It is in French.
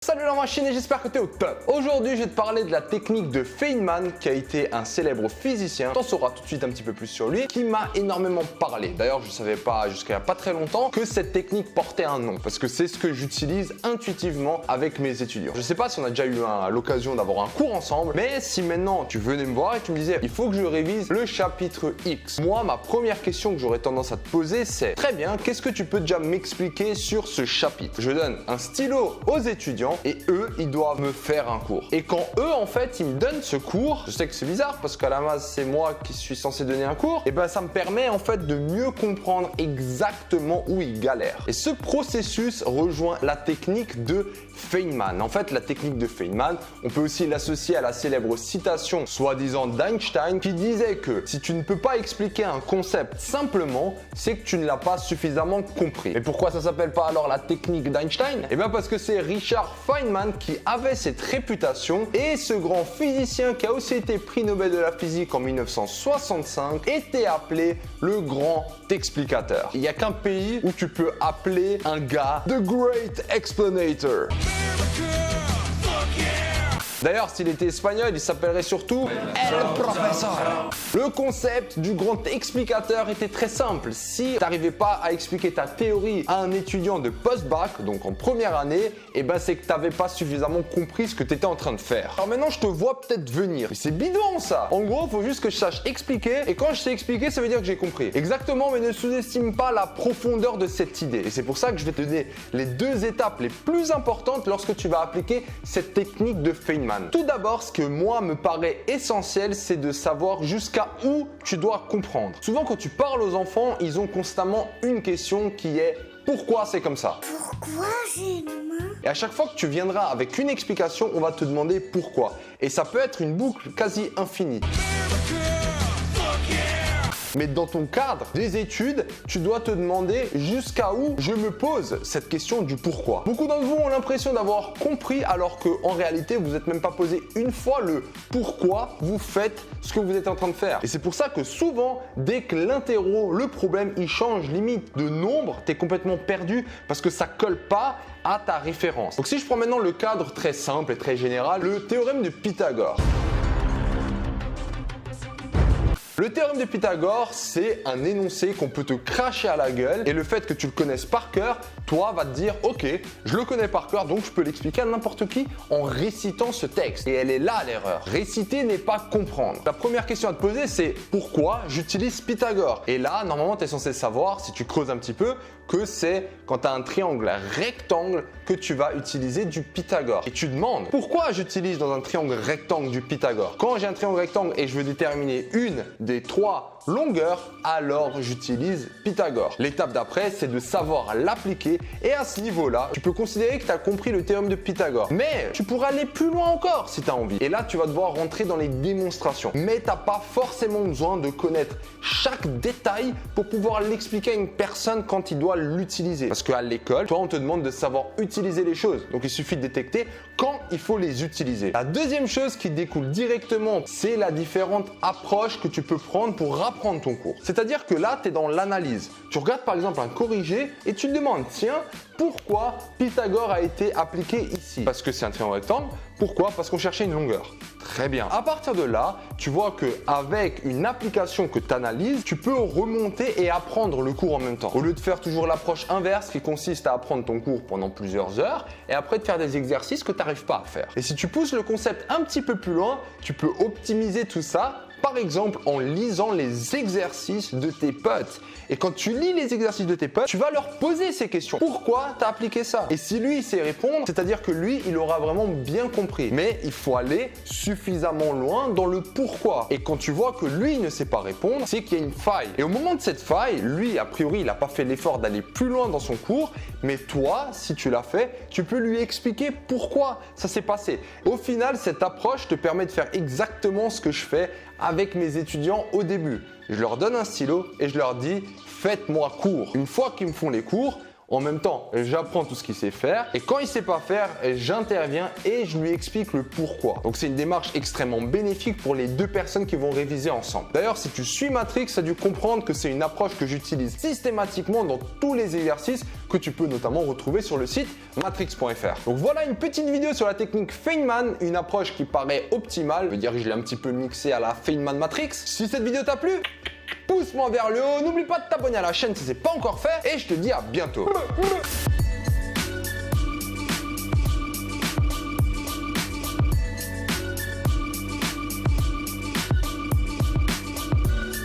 Salut la machine et j'espère que tu es au top. Aujourd'hui, je vais te parler de la technique de Feynman qui a été un célèbre physicien. T'en sauras tout de suite un petit peu plus sur lui, qui m'a énormément parlé. D'ailleurs, je ne savais pas jusqu'à pas très longtemps que cette technique portait un nom parce que c'est ce que j'utilise intuitivement avec mes étudiants. Je ne sais pas si on a déjà eu l'occasion d'avoir un cours ensemble, mais si maintenant tu venais me voir et tu me disais il faut que je révise le chapitre X. Moi, ma première question que j'aurais tendance à te poser, c'est très bien, qu'est-ce que tu peux déjà m'expliquer sur ce chapitre? Je donne un stylo aux étudiants et eux, ils doivent me faire un cours. Et quand eux, en fait, ils me donnent ce cours, je sais que c'est bizarre parce qu'à la base, c'est moi qui suis censé donner un cours, et ben ça me permet en fait de mieux comprendre exactement où ils galèrent. Et ce processus rejoint la technique de Feynman. En fait, la technique de Feynman, on peut aussi l'associer à la célèbre citation soi-disant d'Einstein qui disait que si tu ne peux pas expliquer un concept simplement, c'est que tu ne l'as pas suffisamment compris. Et pourquoi ça s'appelle pas alors la technique d'Einstein? Et bien parce que c'est Richard Feynman qui avait cette réputation et ce grand physicien qui a aussi été prix Nobel de la physique en 1965 était appelé le grand explicateur. Il n'y a qu'un pays où tu peux appeler un gars The Great Explanator. D'ailleurs, s'il était espagnol, il s'appellerait surtout El Professor. Le concept du grand explicateur était très simple. Si tu n'arrivais pas à expliquer ta théorie à un étudiant de post-bac, donc en première année, et ben c'est que tu n'avais pas suffisamment compris ce que tu étais en train de faire. Alors maintenant, je te vois peut-être venir. Mais c'est bidon ça. En gros, il faut juste que je sache expliquer. Et quand je sais expliquer, ça veut dire que j'ai compris. Exactement, mais ne sous-estime pas la profondeur de cette idée. Et c'est pour ça que je vais te donner les deux étapes les plus importantes lorsque tu vas appliquer cette technique de Feynman. Tout d'abord, ce que moi me paraît essentiel, c'est de savoir jusqu'à où tu dois comprendre. Souvent, quand tu parles aux enfants, ils ont constamment une question qui est pourquoi c'est comme ça? Pourquoi j'ai une main? Et à chaque fois que tu viendras avec une explication, on va te demander pourquoi. Et ça peut être une boucle quasi infinie. Mais dans ton cadre des études, tu dois te demander jusqu'à où je me pose cette question du pourquoi. Beaucoup d'entre vous ont l'impression d'avoir compris alors qu'en réalité, vous n'êtes même pas posé une fois le pourquoi vous faites ce que vous êtes en train de faire. Et c'est pour ça que souvent, dès que l'interro, le problème, il change limite de nombre, tu es complètement perdu parce que ça colle pas à ta référence. Donc si je prends maintenant le cadre très simple et très général, le théorème de Pythagore. Le théorème de Pythagore, c'est un énoncé qu'on peut te cracher à la gueule et le fait que tu le connaisses par cœur, toi, va te dire « Ok, je le connais par cœur, donc je peux l'expliquer à n'importe qui en récitant ce texte. » Et elle est là l'erreur. Réciter n'est pas comprendre. La première question à te poser, c'est « Pourquoi j'utilise Pythagore ?» Et là, normalement, tu es censé savoir, si tu creuses un petit peu, que c'est quand tu as un triangle rectangle que tu vas utiliser du Pythagore. Et tu demandes « Pourquoi j'utilise dans un triangle rectangle du Pythagore ?» Quand j'ai un triangle rectangle et je veux déterminer une des trois longueurs, alors j'utilise Pythagore. L'étape d'après, c'est de savoir l'appliquer et à ce niveau-là, tu peux considérer que tu as compris le théorème de Pythagore. Mais tu pourras aller plus loin encore si tu as envie. Et là, tu vas devoir rentrer dans les démonstrations. Mais tu n'as pas forcément besoin de connaître chaque détail pour pouvoir l'expliquer à une personne quand il doit l'utiliser. Parce qu'à l'école, toi, on te demande de savoir utiliser les choses. Donc, il suffit de détecter quand il faut les utiliser. La deuxième chose qui découle directement, c'est la différente approche que tu peux prendre pour apprendre ton cours. C'est-à-dire que là, tu es dans l'analyse. Tu regardes par exemple un corrigé et tu te demandes, tiens, pourquoi Pythagore a été appliqué ici? Parce que c'est un triangle rectangle. Pourquoi? Parce qu'on cherchait une longueur. Très bien. À partir de là, tu vois qu'avec une application que tu analyses, tu peux remonter et apprendre le cours en même temps. Au lieu de faire toujours l'approche inverse qui consiste à apprendre ton cours pendant plusieurs heures et après de faire des exercices que tu n'arrives pas à faire. Et si tu pousses le concept un petit peu plus loin, tu peux optimiser tout ça. Par exemple, en lisant les exercices de tes potes. Et quand tu lis les exercices de tes potes, tu vas leur poser ces questions. Pourquoi tu as appliqué ça? Et si lui, il sait répondre, c'est-à-dire que lui, il aura vraiment bien compris. Mais il faut aller suffisamment loin dans le pourquoi. Et quand tu vois que lui, il ne sait pas répondre, c'est qu'il y a une faille. Et au moment de cette faille, lui, a priori, il n'a pas fait l'effort d'aller plus loin dans son cours. Mais toi, si tu l'as fait, tu peux lui expliquer pourquoi ça s'est passé. Au final, cette approche te permet de faire exactement ce que je fais avec mes étudiants au début. Je leur donne un stylo et je leur dis « Faites-moi cours ». Une fois qu'ils me font les cours, En même temps, j'apprends tout ce qu'il sait faire et quand il sait pas faire, j'interviens et je lui explique le pourquoi. Donc c'est une démarche extrêmement bénéfique pour les deux personnes qui vont réviser ensemble. D'ailleurs, si tu suis Matrix, tu as dû comprendre que c'est une approche que j'utilise systématiquement dans tous les exercices que tu peux notamment retrouver sur le site matrix.fr. Donc voilà une petite vidéo sur la technique Feynman, une approche qui paraît optimale. Je veux dire que je l'ai un petit peu mixé à la Feynman Matrix. Si cette vidéo t'a plu, pousse-moi vers le haut, n'oublie pas de t'abonner à la chaîne si c'est pas encore fait et je te dis à bientôt.